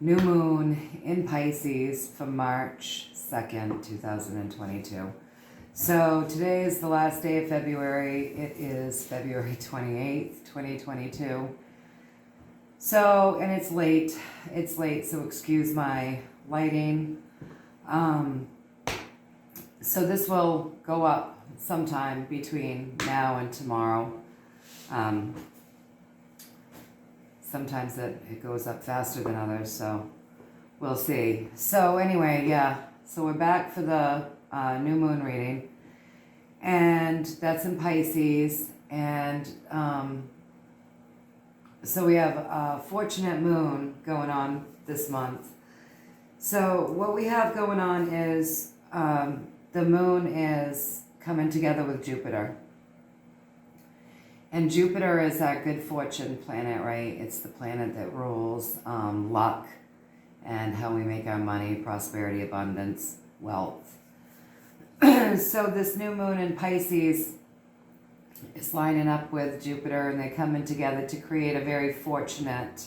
new moon in Pisces from March 2nd, 2022. So today is the last day of February. It is February 28th, 2022. So, and it's late, so excuse my lighting. So this will go up sometime between now and tomorrow. Sometimes it goes up faster than others, so we'll see. So anyway, yeah, so we're back for the new moon reading, and that's in Pisces, and so we have a fortunate moon going on this month. So what we have going on is the moon is coming together with Jupiter. And Jupiter is that good fortune planet, right? It's the planet that rules luck and how we make our money, prosperity, abundance, wealth. So this new moon in Pisces is lining up with Jupiter, and they're coming together to create a very fortunate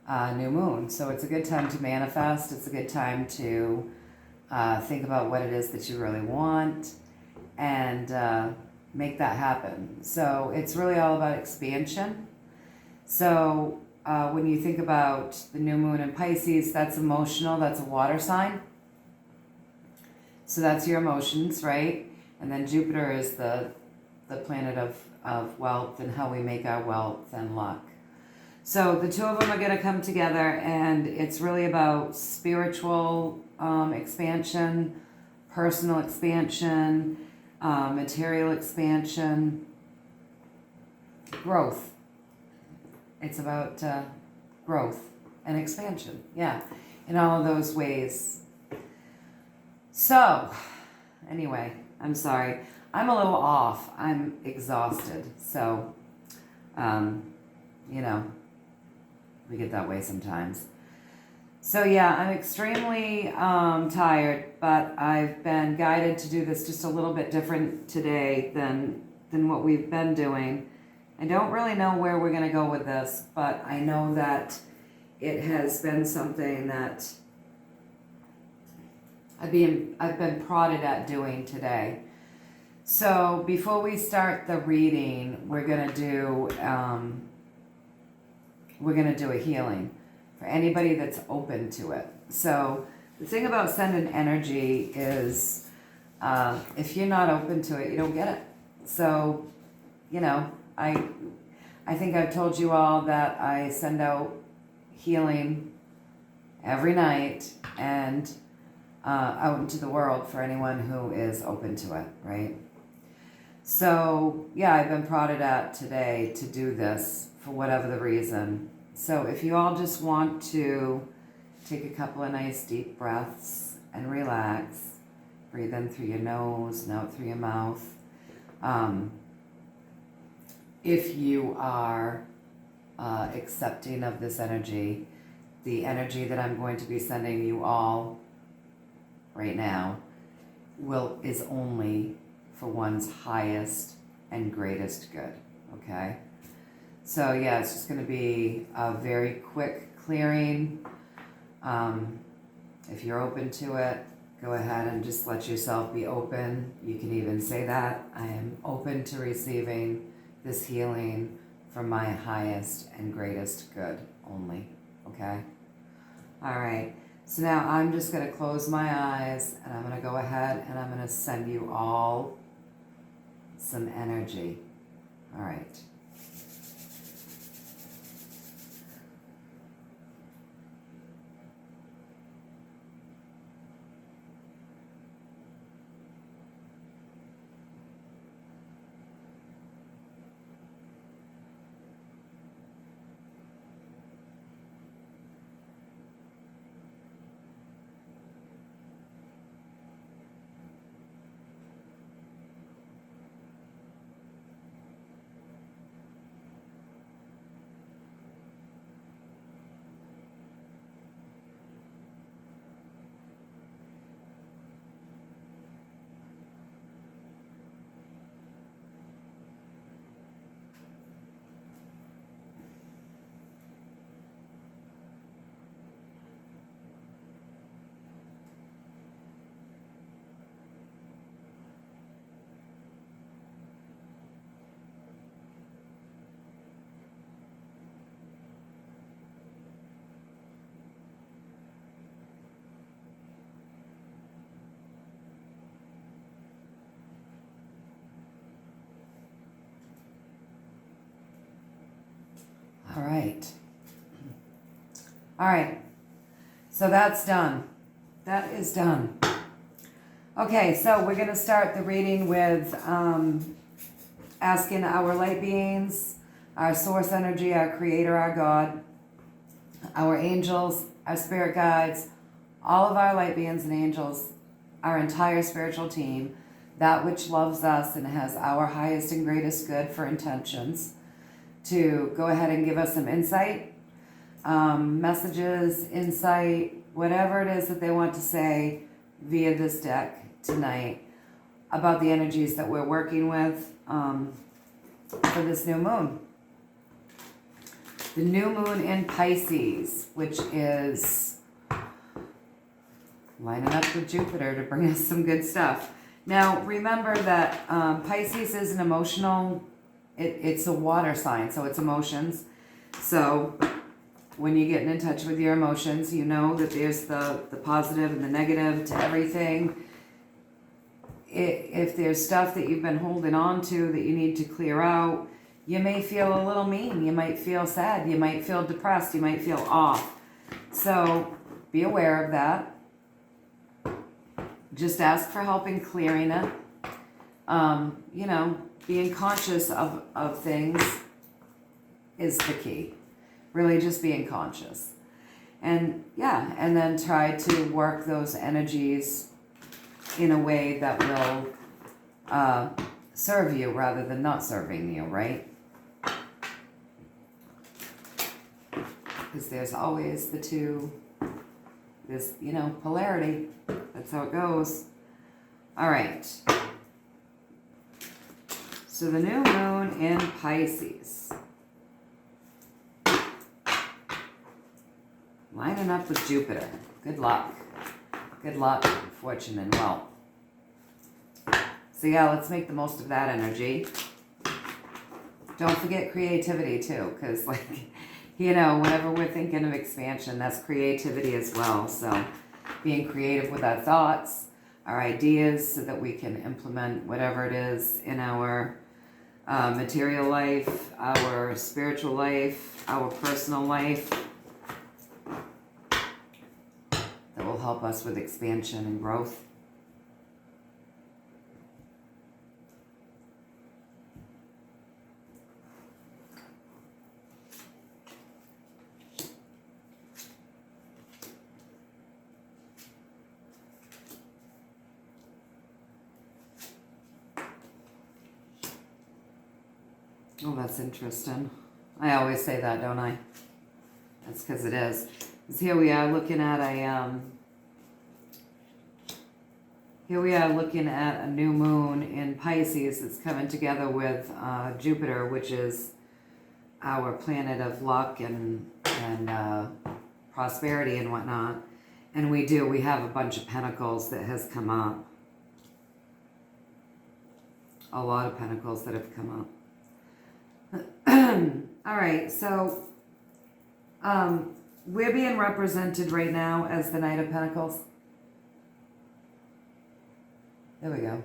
new moon. So it's a good time to manifest. It's a good time to think about what it is that you really want and make that happen. So it's really all about expansion. So when you think about the new moon in Pisces, that's emotional, that's a water sign. So that's your emotions, right? And then Jupiter is the planet of wealth and how we make our wealth and luck. So the two of them are going to come together, and it's really about spiritual expansion, personal expansion, material expansion, growth. It's about growth and expansion, yeah, in all of those ways. So, anyway, I'm sorry. I'm a little off. I'm exhausted. So, you know, we get that way sometimes. So yeah, I'm extremely tired, but I've been guided to do this just a little bit different today than what we've been doing. I don't really know where we're going to go with this, but I know that it has been something that I've been prodded at doing today. So before we start the reading, we're going to do a healing for anybody that's open to it. So the thing about sending energy is if you're not open to it, you don't get it. So, you know, I think I've told you all that I send out healing every night and out into the world for anyone who is open to it, right? So, yeah, I've been prodded at today to do this for whatever the reason. So if you all just want to take a couple of nice deep breaths and relax, breathe in through your nose and out through your mouth. If you are accepting of this energy, the energy that I'm going to be sending you all right now is only for one's highest and greatest good, okay? So yeah, it's just going to be a very quick clearing. If you're open to it, go ahead and just let yourself be open. You can even say that. I am open to receiving this healing from my highest and greatest good only, okay? All right, so now I'm just going to close my eyes, and I'm going to go ahead and I'm going to send you all some energy. All right. night. All right, so that's done. That is done. Okay, so we're going to start the reading with asking our light beings, our source energy, our creator, our God, our angels, our spirit guides, all of our light beings and angels, our entire spiritual team, that which loves us and has our highest and greatest good for intentions, to go ahead and give us some insight, messages, insight, whatever it is that they want to say via this deck tonight about the energies that we're working with for this new moon. The new moon in Pisces, which is lining up with Jupiter to bring us some good stuff. Now, remember that Pisces is an emotional, it's a water sign, so it's emotions. So when you're getting in touch with your emotions, you know that there's the positive and the negative to everything. If there's stuff that you've been holding on to that you need to clear out, you may feel a little mean, you might feel sad, you might feel depressed, you might feel off. So be aware of that. Just ask for help in clearing it. You know, being conscious of things is the key. Really just being conscious. And yeah, and then try to work those energies in a way that will serve you rather than not serving you, right? Because there's always the two, this, you know, polarity. That's how it goes. All right. So the new moon in Pisces. Lining up with Jupiter. Good luck. Good luck, fortune, and wealth. So yeah, let's make the most of that energy. Don't forget creativity too, because like, you know, whenever we're thinking of expansion, that's creativity as well. So being creative with our thoughts, our ideas, so that we can implement whatever it is in our material life, our spiritual life, our personal life, that will help us with expansion and growth. Oh, that's interesting. I always say that, don't I? That's because it is. Because here we are looking at a new moon in Pisces that's coming together with Jupiter, which is our planet of luck and prosperity and whatnot. And we have a bunch of pentacles that has come up. A lot of pentacles that have come up. All right, so we're being represented right now as the Knight of Pentacles. There we go.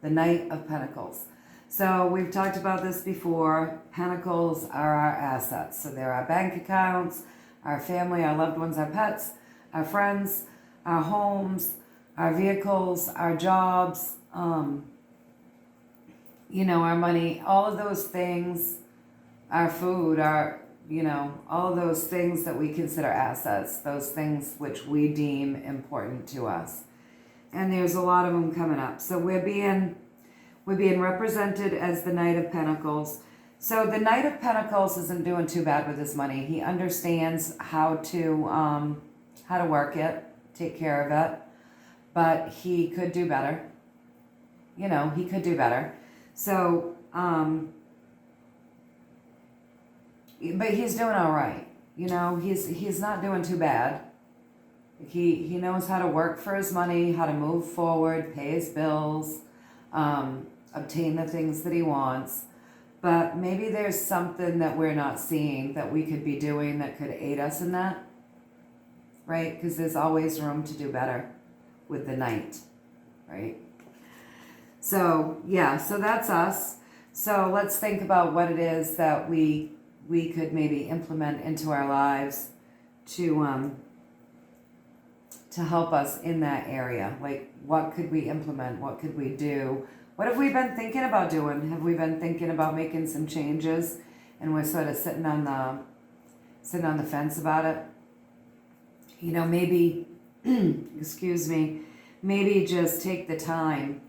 The Knight of Pentacles. So we've talked about this before. Pentacles are our assets. So they're our bank accounts, our family, our loved ones, our pets, our friends, our homes, our vehicles, our jobs, you know, our money, all of those things, our food, our, you know, all of those things that we consider assets, those things which we deem important to us. And there's a lot of them coming up. So we're being represented as the Knight of Pentacles. So the Knight of Pentacles isn't doing too bad with his money. He understands how to work it, take care of it, but he could do better. You know, he could do better. So, but he's doing all right. You know, he's not doing too bad. He knows how to work for his money, how to move forward, pay his bills, obtain the things that he wants. But maybe there's something that we're not seeing that we could be doing that could aid us in that, right? Because there's always room to do better with the Knight, right? So, yeah, so that's us. So let's think about what it is that we we could maybe implement into our lives to help us in that area. Like, what could we implement? What could we do? What have we been thinking about doing? Have we been thinking about making some changes, and we're sort of sitting on the fence about it? You know, maybe, excuse me, maybe just take the time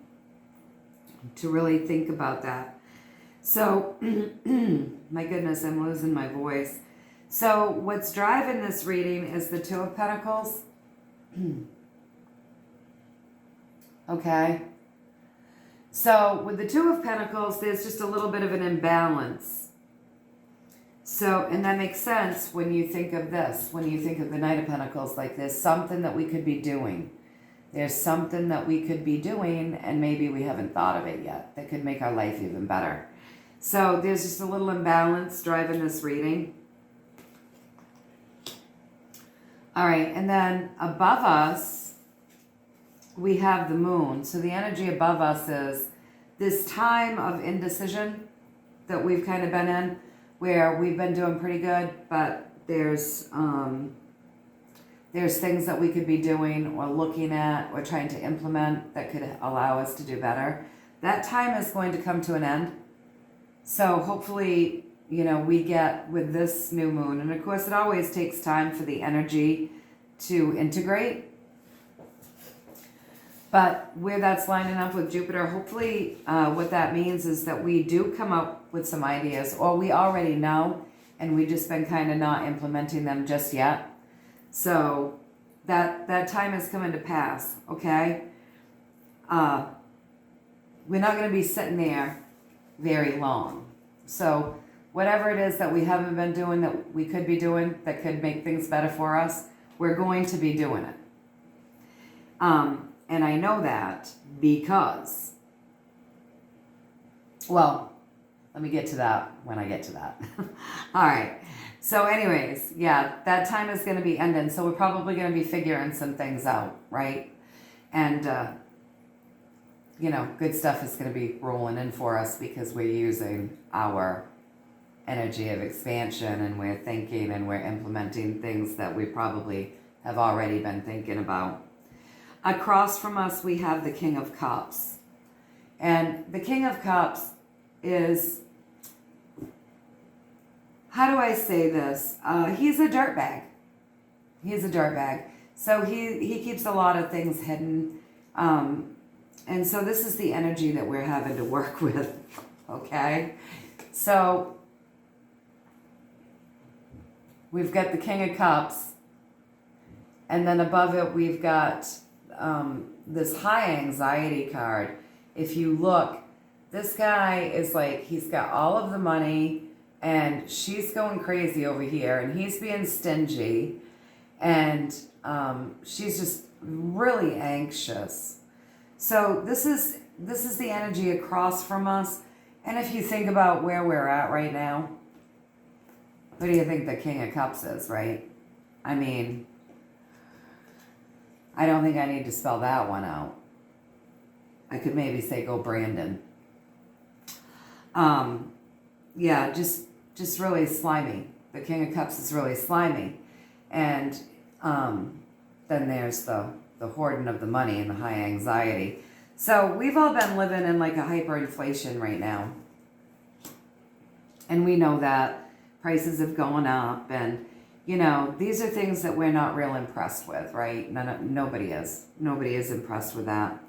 to really think about that. So, my goodness, I'm losing my voice. So what's driving this reading is the Two of Pentacles. Okay. So with the Two of Pentacles, there's just a little bit of an imbalance. So, and that makes sense when you think of this, when you think of the Knight of Pentacles, like there's something that we could be doing. There's something that we could be doing, and maybe we haven't thought of it yet, that could make our life even better. So there's just a little imbalance driving this reading. All right, and then above us, we have the moon. So the energy above us is this time of indecision that we've kind of been in, where we've been doing pretty good, but there's things that we could be doing or looking at or trying to implement that could allow us to do better. That time is going to come to an end. So hopefully, you know, we get with this new moon, and of course it always takes time for the energy to integrate. But where that's lining up with Jupiter, hopefully what that means is that we do come up with some ideas, or we already know, and we've just been kind of not implementing them just yet. So that time is coming to pass, okay? We're not going to be sitting there very long. So whatever it is that we haven't been doing that we could be doing that could make things better for us, we're going to be doing it. And I know that because, well, let me get to that when I get to that. All right. So anyways, yeah, that time is going to be ending. So we're probably going to be figuring some things out, right? And, you know, good stuff is going to be rolling in for us because we're using our energy of expansion, and we're thinking and we're implementing things that we probably have already been thinking about. Across from us, we have the King of Cups. And the King of Cups is, how do I say this? He's a dirtbag. He's a dirtbag. So he keeps a lot of things hidden. And so this is the energy that we're having to work with, okay? So we've got the King of Cups, and then above it we've got this high anxiety card. If you look, this guy is like, he's got all of the money, and she's going crazy over here, and he's being stingy, and she's just really anxious. So this is the energy across from us. And if you think about where we're at right now, what do you think the King of Cups is, right? I mean, I don't think I need to spell that one out. I could maybe say go Brandon. Yeah, just really slimy. The King of Cups is really slimy. And then there's the hoarding of the money and the high anxiety. So we've all been living in like a hyperinflation right now. And we know that prices have gone up, and you know, these are things that we're not real impressed with, right? Nobody is. Nobody is impressed with that.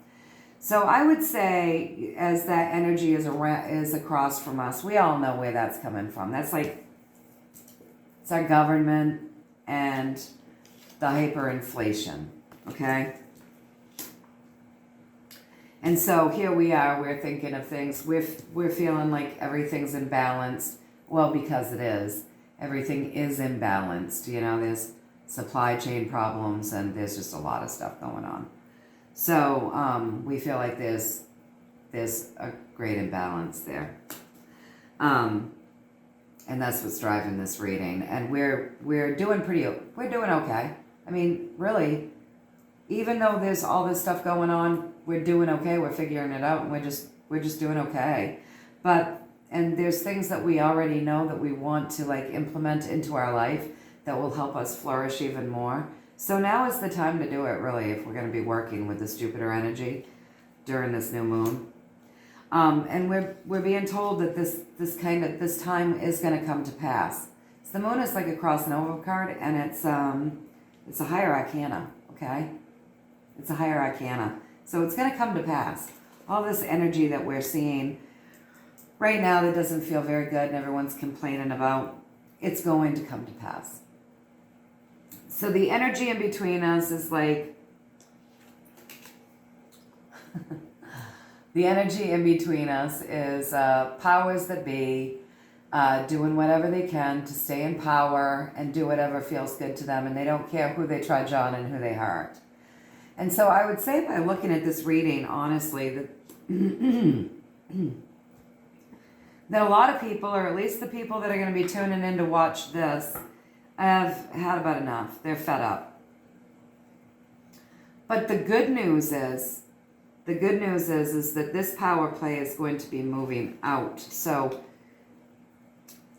So I would say, as that energy is across from us, we all know where that's coming from. That's like, it's our government and the hyperinflation, okay? And so here we are, we're thinking of things, we're feeling like everything's imbalanced. Well, because it is. Everything is imbalanced, you know, there's supply chain problems, and there's just a lot of stuff going on. So we feel like there's a great imbalance there. And that's what's driving this reading. And we're doing okay. I mean, really, even though there's all this stuff going on, we're doing okay. We're figuring it out, and we're just doing okay. But And there's things that we already know that we want to like implement into our life that will help us flourish even more. So now is the time to do it, really, if we're going to be working with this Jupiter energy during this new moon. And we're being told that this time is going to come to pass. So the moon is like a cross and over card, and it's a higher arcana, okay? It's a higher arcana. So it's going to come to pass. All this energy that we're seeing right now that doesn't feel very good and everyone's complaining about, it's going to come to pass. So the energy in between us is like, the energy in between us is powers that be doing whatever they can to stay in power and do whatever feels good to them, and they don't care who they trudge on and who they hurt. And so I would say by looking at this reading, honestly, that that a lot of people, or at least the people that are going to be tuning in to watch this, have had about enough. They're fed up. But the good news is that this power play is going to be moving out. So,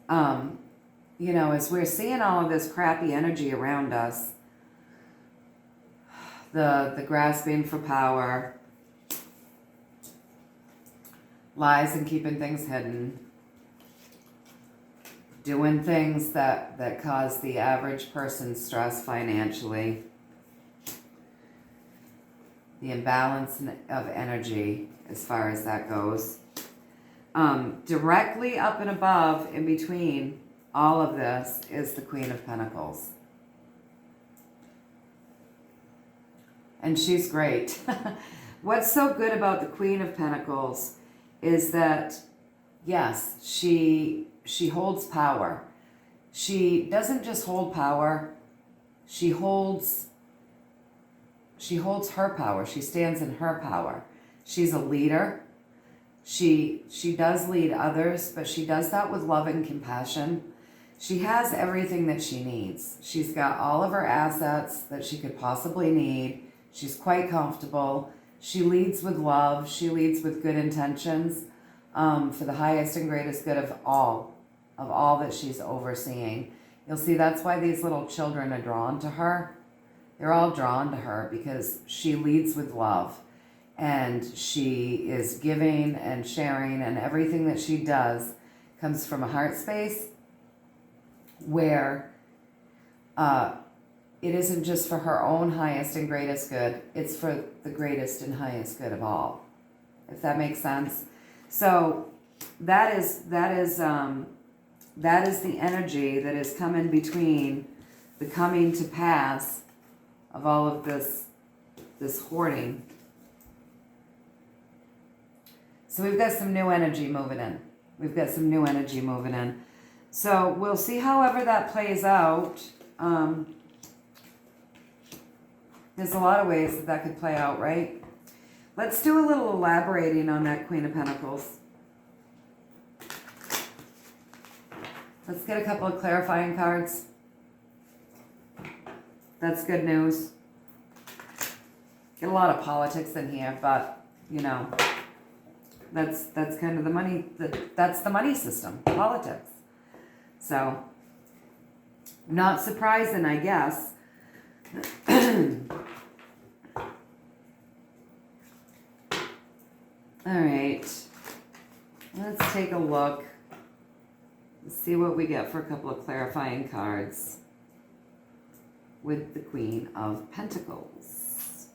as we're seeing all of this crappy energy around us, the grasping for power, lies and keeping things hidden, doing things that cause the average person stress financially, the imbalance of energy as far as that goes. Directly up and above, in between all of this, is the Queen of Pentacles. And she's great. What's so good about the Queen of Pentacles is that, yes, she holds power. She doesn't just hold power, she holds her power. She stands in her power. She's a leader. She does lead others, but she does that with love and compassion. She has everything that she needs. She's got all of her assets that she could possibly need. She's quite comfortable. She leads with love. She leads with good intentions for the highest and greatest good of all that she's overseeing. You'll see that's why these little children are drawn to her. They're all drawn to her because she leads with love, and she is giving and sharing, and everything that she does comes from a heart space where it isn't just for her own highest and greatest good, it's for the greatest and highest good of all, if that makes sense. So that is the energy that is coming between the coming to pass of all of this hoarding. So we've got some new energy moving in. So we'll see however that plays out. There's a lot of ways that could play out, right? Let's do a little elaborating on that Queen of Pentacles. Let's get a couple of clarifying cards. That's good news. Get a lot of politics in here, but that's kind of the money. That's the money system, politics. So, not surprising, I guess. All right, let's take a look. Let's see what we get for a couple of clarifying cards with the Queen of Pentacles.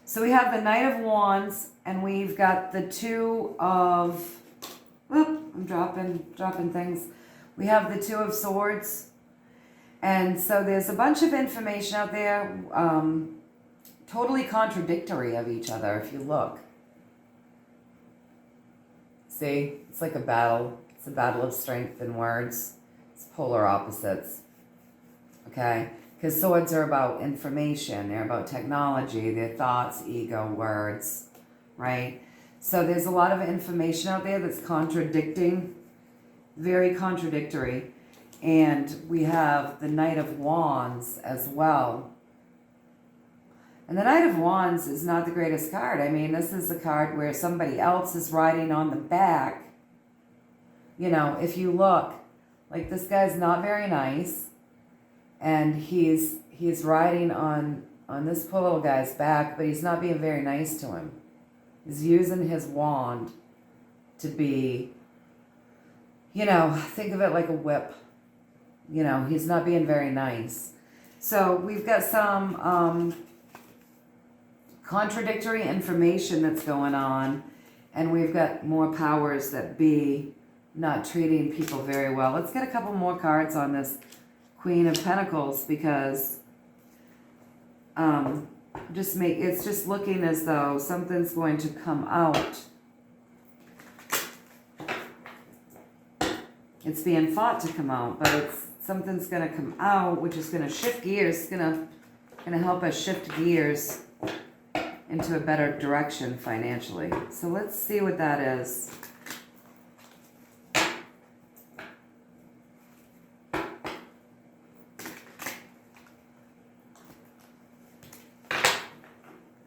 So we have the Knight of Wands, and we've got the Two of, I'm dropping things. We have the Two of Swords. And so there's a bunch of information out there, totally contradictory of each other if you look. See, it's like a battle. It's a battle of strength in words. It's polar opposites. Okay? Because swords are about information. They're about technology. They're thoughts, ego, words. Right? So there's a lot of information out there that's contradicting. Very contradictory. And we have the Knight of Wands as well. And the Knight of Wands is not the greatest card. I mean, this is a card where somebody else is riding on the back. You know, if you look, like this guy's not very nice. And he's riding on this poor little guy's back, but he's not being very nice to him. He's using his wand to be, you know, think of it like a whip. You know, he's not being very nice. So we've got some contradictory information that's going on, and we've got more powers that be not treating people very well. Let's get a couple more cards on this Queen of Pentacles, because it's just looking as though something's going to come out. It's being fought to come out, but something's going to come out, which is going to shift gears. It's going to help us shift gears into a better direction financially. So let's see what that is.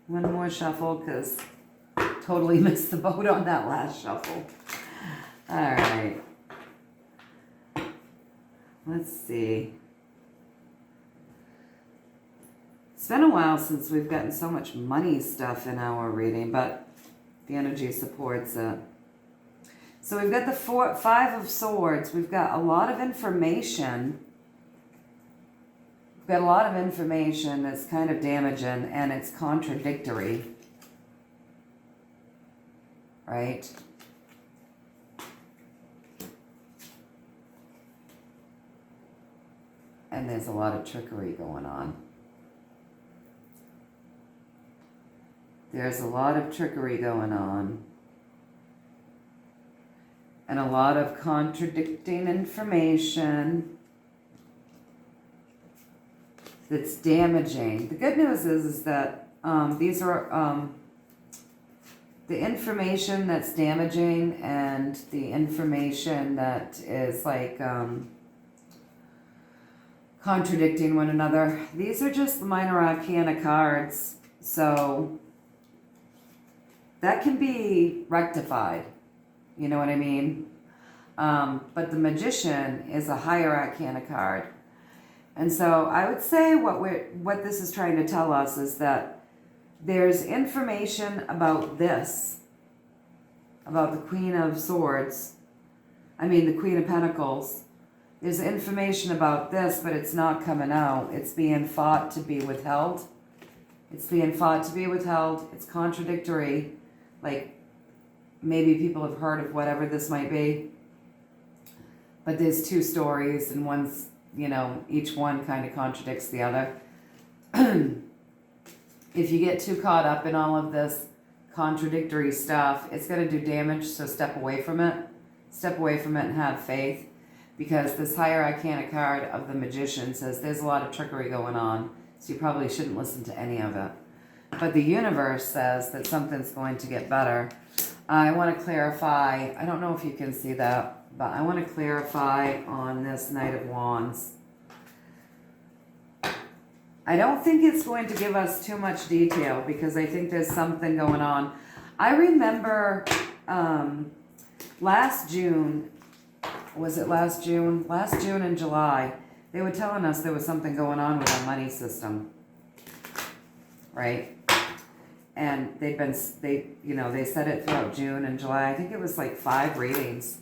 One more shuffle, because totally missed the boat on that last shuffle. All right. Let's see. It's been a while since we've gotten so much money stuff in our reading, but the energy supports it. So we've got the Five of Swords. We've got a lot of information. We've got a lot of information that's kind of damaging, and it's contradictory. Right? And there's a lot of trickery going on. There's a lot of trickery going on. And a lot of contradicting information that's damaging. The good news is that these are the information that's damaging and the information that is like contradicting one another. These are just the minor arcana cards, so that can be rectified. You know what I mean? But the Magician is a higher arcana card. And so I would say what this is trying to tell us is that there's information about this, about the Queen of Swords, the Queen of Pentacles. There's information about this, but it's not coming out. It's being fought to be withheld. It's being fought to be withheld. It's contradictory. Like, maybe people have heard of whatever this might be. But there's two stories, and one's, each one kind of contradicts the other. If you get too caught up in all of this contradictory stuff, it's going to do damage, so step away from it. Step away from it and have faith. Because this higher arcana card of the Magician says there's a lot of trickery going on, so you probably shouldn't listen to any of it. But the universe says that something's going to get better. I want to clarify, I don't know if you can see that, but I want to clarify on this Knight of Wands. I don't think it's going to give us too much detail, because I think there's something going on. I remember last June, was it last June? Last June and July, they were telling us there was something going on with our money system, right? And they said it throughout June and July. I think it was like 5 readings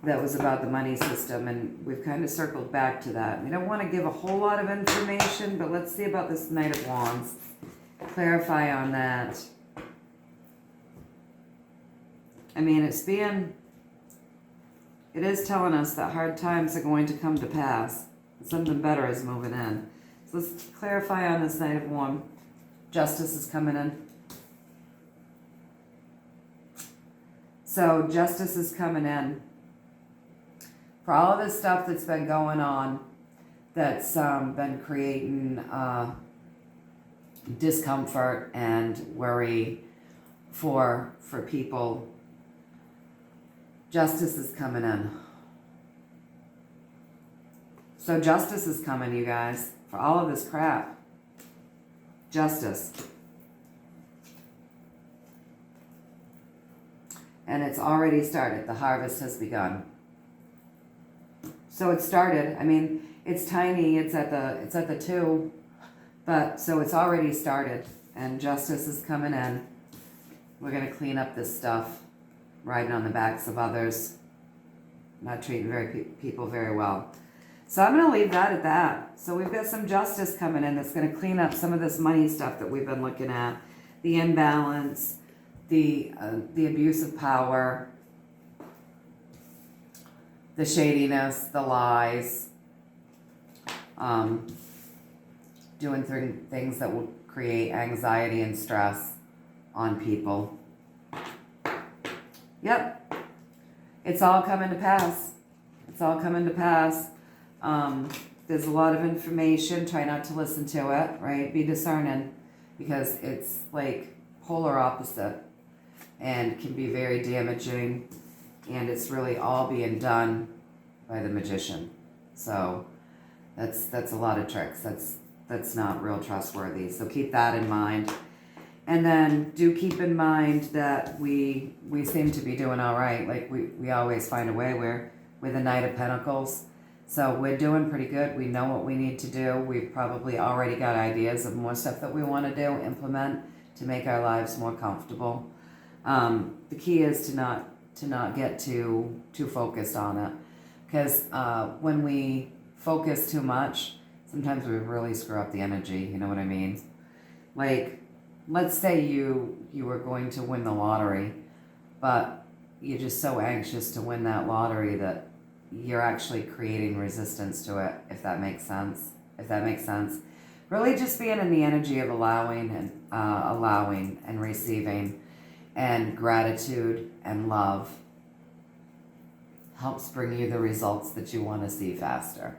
that was about the money system, and we've kind of circled back to that. We don't want to give a whole lot of information, but let's see about this Knight of Wands. Clarify on that. It is telling us that hard times are going to come to pass. Something better is moving in. So let's clarify on this Knight of Wands. Justice is coming in. So justice is coming in. For all of this stuff that's been going on, that's been creating discomfort and worry for people, justice is coming in. So justice is coming, you guys, for all of this crap. Justice. And it's already started. The harvest has begun. So it started. I mean, it's tiny. It's at the 2, but so it's already started. And justice is coming in. We're gonna clean up this stuff, riding on the backs of others, not treating people very well. So I'm gonna leave that at that. So we've got some justice coming in that's gonna clean up some of this money stuff that we've been looking at, the imbalance, the abuse of power, the shadiness, the lies, doing things that will create anxiety and stress on people. Yep, it's all coming to pass. It's all coming to pass. There's a lot of information. Try not to listen to it, right? Be discerning, because it's like polar opposite and can be very damaging, and it's really all being done by the magician. So that's a lot of tricks. That's not real trustworthy. So keep that in mind. And then do keep in mind that we seem to be doing all right. Like we always find a way. We're with the Knight of Pentacles. So we're doing pretty good. We know what we need to do. We've probably already got ideas of more stuff that we want to do, implement to make our lives more comfortable. The key is to not get too focused on it. Because when we focus too much, sometimes we really screw up the energy, you know what I mean? Like, let's say you were going to win the lottery, but you're just so anxious to win that lottery that you're actually creating resistance to it, if that makes sense. Really just being in the energy of allowing and receiving and gratitude and love helps bring you the results that you want to see faster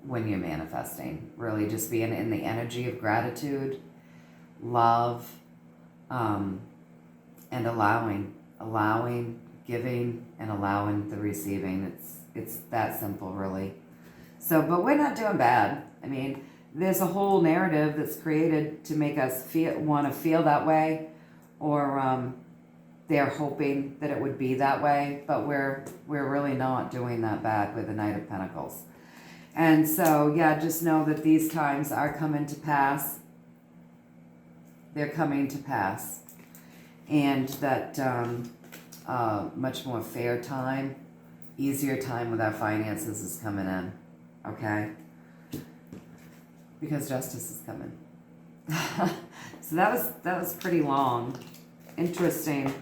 when you're manifesting. Really just being in the energy of gratitude, love, and allowing, giving, and allowing the receiving. It's that simple, really. So, but we're not doing bad. I mean, there's a whole narrative that's created to make us want to feel that way, or they're hoping that it would be that way, but we're really not doing that bad with the Knight of Pentacles. And so, yeah, just know that these times are coming to pass. They're coming to pass. And that much more fair time, easier time with our finances is coming in, okay? Because justice is coming. So that was pretty long. Interesting.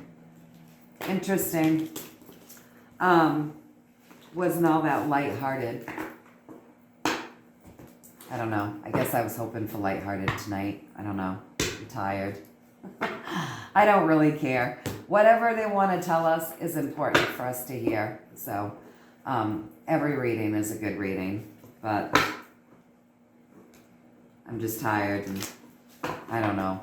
Wasn't all that lighthearted. I don't know. I guess I was hoping for lighthearted tonight. I don't know. I'm tired. I don't really care. Whatever they want to tell us is important for us to hear. So every reading is a good reading, but I'm just tired, and I don't know.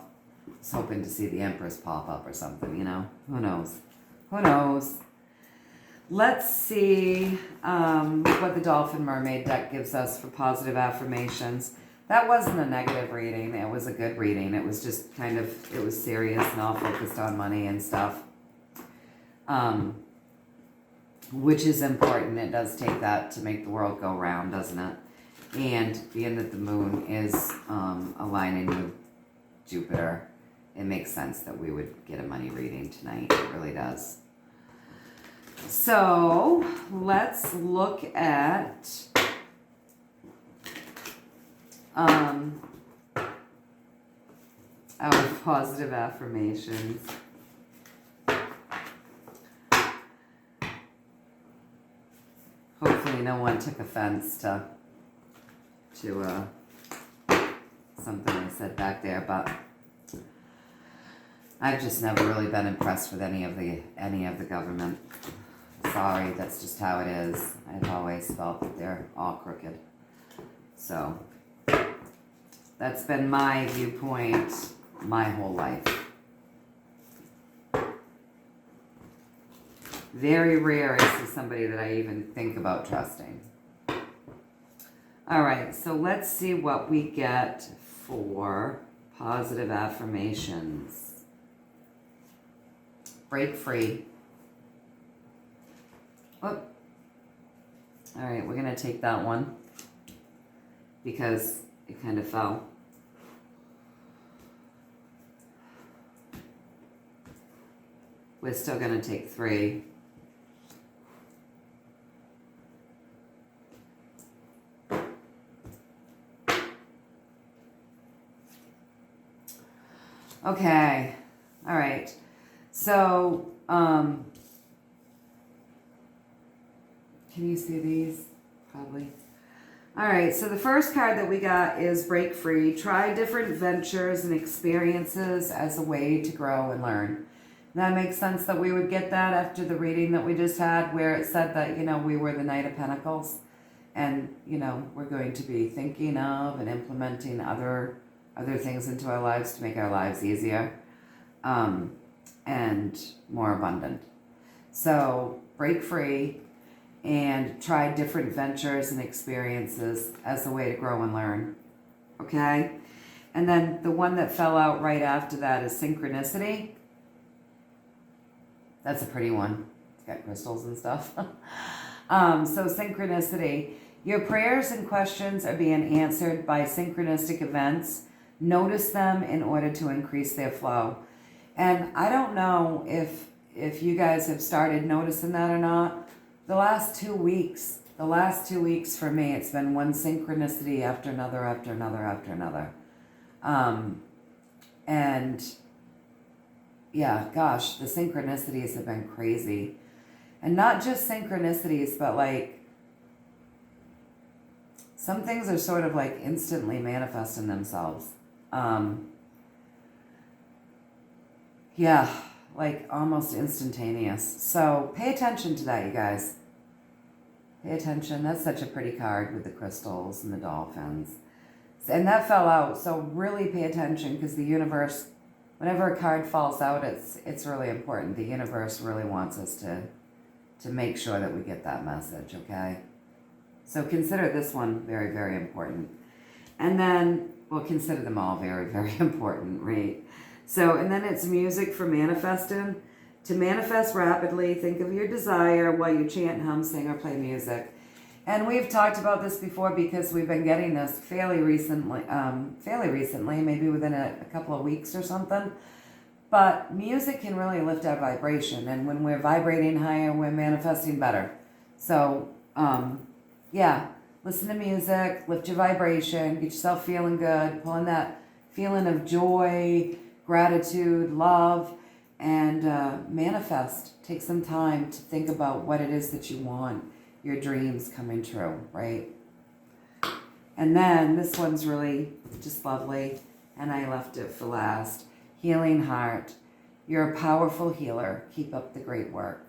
I was hoping to see the Empress pop up or something, you know? Who knows? Who knows? Let's see what the Dolphin Mermaid deck gives us for positive affirmations. That wasn't a negative reading. It was a good reading. It was just kind of, it was serious and all focused on money and stuff. Which is important. It does take that to make the world go round, doesn't it? And being that the moon is aligning with Jupiter, it makes sense that we would get a money reading tonight. It really does. So let's look at our positive affirmations. Hopefully no one took offense to something I said back there, but I've just never really been impressed with any of the government. Sorry, that's just how it is. I've always felt that they're all crooked. So that's been my viewpoint my whole life. Very rare is to somebody that I even think about trusting. All right, so let's see what we get for positive affirmations. Break free. Oh. All right, we're going to take that one because it kind of fell. We're still going to take 3. Okay, all right. So, can you see these? Probably. All right, so the first card that we got is break free. Try different ventures and experiences as a way to grow and learn. That makes sense that we would get that after the reading that we just had where it said that, you know, we were the Knight of Pentacles and, you know, we're going to be thinking of and implementing other things into our lives to make our lives easier and more abundant. So break free and try different ventures and experiences as a way to grow and learn. Okay? And then the one that fell out right after that is synchronicity. That's a pretty one. It's got crystals and stuff. So synchronicity. Your prayers and questions are being answered by synchronistic events. Notice them in order to increase their flow. And I don't know if you guys have started noticing that or not. The last 2 weeks for me, it's been one synchronicity after another, after another, after another. And yeah, gosh, the synchronicities have been crazy. And not just synchronicities, but like some things are sort of like instantly manifesting themselves. Yeah, like almost instantaneous. So pay attention to that, you guys. Pay attention. That's such a pretty card with the crystals and the dolphins. And that fell out, so really pay attention because the universe, whenever a card falls out, it's really important. The universe really wants us to make sure that we get that message, okay? So consider this one very, very important. And then, well, consider them all very, very important, right? So, and then it's music for manifesting. To manifest rapidly, think of your desire while you chant, hum, sing, or play music. And we've talked about this before because we've been getting this fairly recently, maybe within a couple of weeks or something. But music can really lift our vibration. And when we're vibrating higher, we're manifesting better. So, yeah, listen to music, lift your vibration, get yourself feeling good, pull in that feeling of joy, gratitude, love, and manifest. Take some time to think about what it is that you want, your dreams coming true, right? And then this one's really just lovely, and I left it for last. Healing heart. You're a powerful healer. Keep up the great work.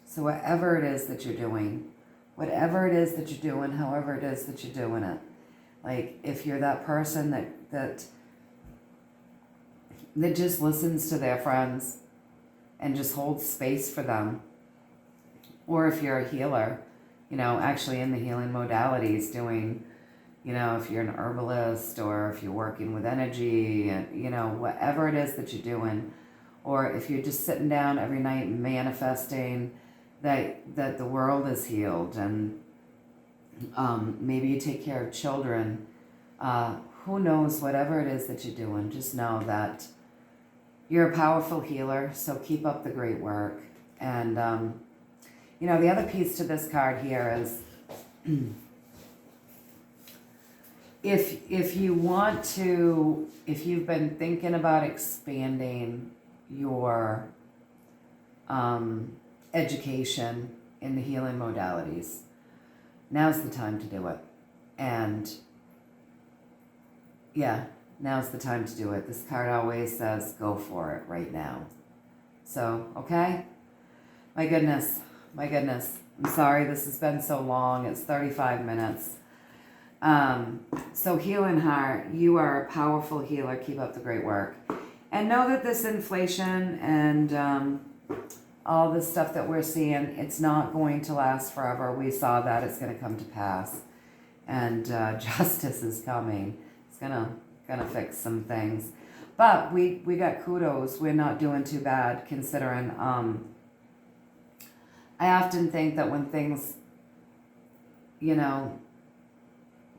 So whatever it is that you're doing, however it is that you're doing it, like if you're that person that just listens to their friends and just holds space for them, or if you're a healer, you know, actually in the healing modalities doing, you know, if you're an herbalist or if you're working with energy, you know, whatever it is that you're doing, or if you're just sitting down every night manifesting that the world is healed, and maybe you take care of children, who knows, whatever it is that you're doing, just know that you're a powerful healer, so keep up the great work. And, you know, the other piece to this card here is if you want to, if you've been thinking about expanding your education in the healing modalities, now's the time to do it. And yeah, now's the time to do it. This card always says go for it right now. So, okay? My goodness. I'm sorry this has been so long. It's 35 minutes. So healing heart, you are a powerful healer. Keep up the great work. And know that this inflation and all this stuff that we're seeing, it's not going to last forever. We saw that it's going to come to pass. And justice is coming. gonna fix some things. But we got kudos. We're not doing too bad considering. I often think that when things, you know,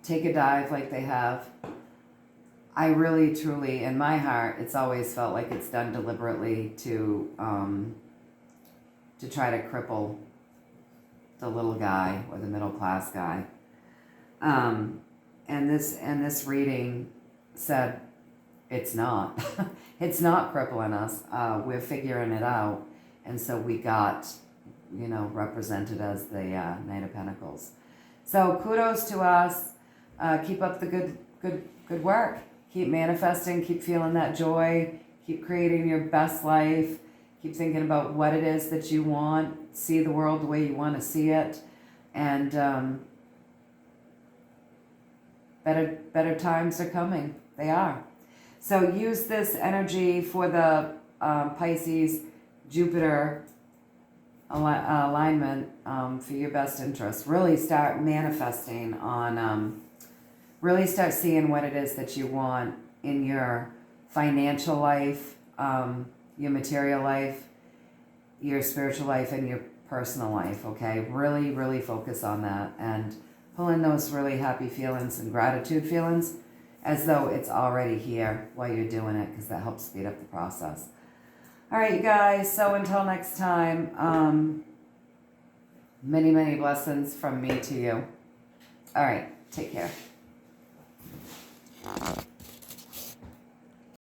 take a dive like they have, I really, truly, in my heart, it's always felt like it's done deliberately to try to cripple the little guy or the middle class guy. And this reading said it's not. It's not crippling us. We're figuring it out, and so we got, you know, represented as the Knight of Pentacles. So kudos to us. Keep up the good work. Keep manifesting. Keep feeling that joy. Keep creating your best life. Keep thinking about what it is that you want. See the world the way you want to see it, and better times are coming. They are. So use this energy for the Pisces Jupiter alignment for your best interest. Really start manifesting on, really start seeing what it is that you want in your financial life, your material life, your spiritual life, and your personal life, okay? Really, really focus on that and pull in those really happy feelings and gratitude feelings as though it's already here while you're doing it, because that helps speed up the process. All right, you guys, so until next time, many, many blessings from me to you. All right, take care.